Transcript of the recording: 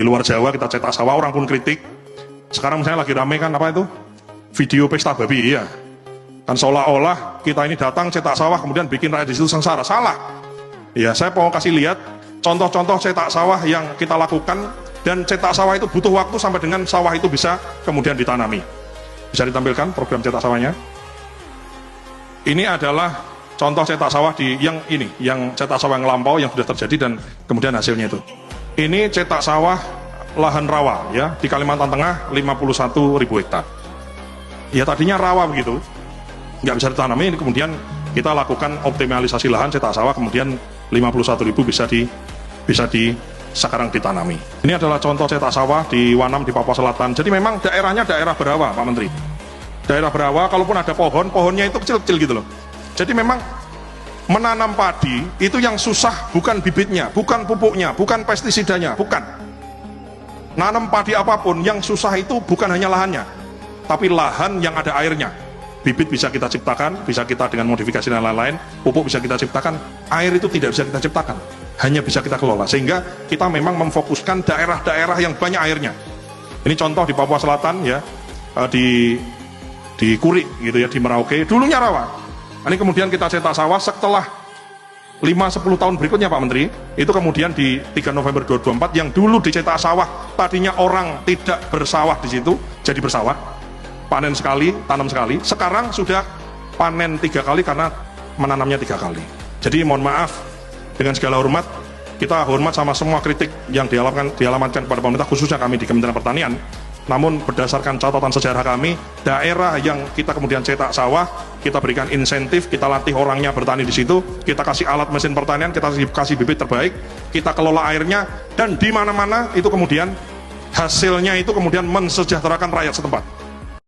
Di luar Jawa kita cetak sawah, orang pun kritik. Sekarang misalnya lagi rame kan apa itu? Video pesta babi, iya. Kan seolah-olah kita ini datang cetak sawah kemudian bikin rakyat di situ sengsara. Salah. Ya, saya mau kasih lihat contoh-contoh cetak sawah yang kita lakukan, dan cetak sawah itu butuh waktu sampai dengan sawah itu bisa kemudian ditanami. Bisa ditampilkan program cetak sawahnya. Ini adalah contoh cetak sawah yang cetak sawah yang lampau yang sudah terjadi dan kemudian hasilnya itu. Ini cetak sawah lahan rawa ya di Kalimantan Tengah 51.000 hektar. Ya tadinya rawa begitu, nggak bisa ditanami. Ini kemudian kita lakukan optimalisasi lahan cetak sawah, kemudian 51.000 bisa sekarang ditanami. Ini adalah contoh cetak sawah di Wanam di Papua Selatan. Jadi memang daerahnya daerah berawa, Pak Menteri. Daerah berawa, kalaupun ada pohonnya itu kecil-kecil gitu loh. Jadi memang menanam padi itu yang susah bukan bibitnya, bukan pupuknya, bukan pestisidanya, bukan. Nanam padi apapun yang susah itu bukan hanya lahannya, tapi lahan yang ada airnya. Bibit bisa kita ciptakan, bisa kita dengan modifikasi dan lain-lain, pupuk bisa kita ciptakan, air itu tidak bisa kita ciptakan, hanya bisa kita kelola. Sehingga kita memang memfokuskan daerah-daerah yang banyak airnya. Ini contoh di Papua Selatan ya, di Kurik gitu ya, di Merauke, dulunya rawa. Ini kemudian kita cetak sawah setelah 5-10 tahun berikutnya Pak Menteri, itu kemudian di 3 November 2024 yang dulu dicetak sawah, tadinya orang tidak bersawah di situ, jadi bersawah, panen sekali, tanam sekali, sekarang sudah panen 3 kali karena menanamnya 3 kali. Jadi mohon maaf, dengan segala hormat, kita hormat sama semua kritik yang dialamatkan kepada pemerintah, khususnya kami di Kementerian Pertanian. Namun berdasarkan catatan sejarah kami, daerah yang kita kemudian cetak sawah, kita berikan insentif, kita latih orangnya bertani di situ, kita kasih alat mesin pertanian, kita kasih bibit terbaik, kita kelola airnya, dan di mana-mana itu kemudian hasilnya itu kemudian mensejahterakan rakyat setempat.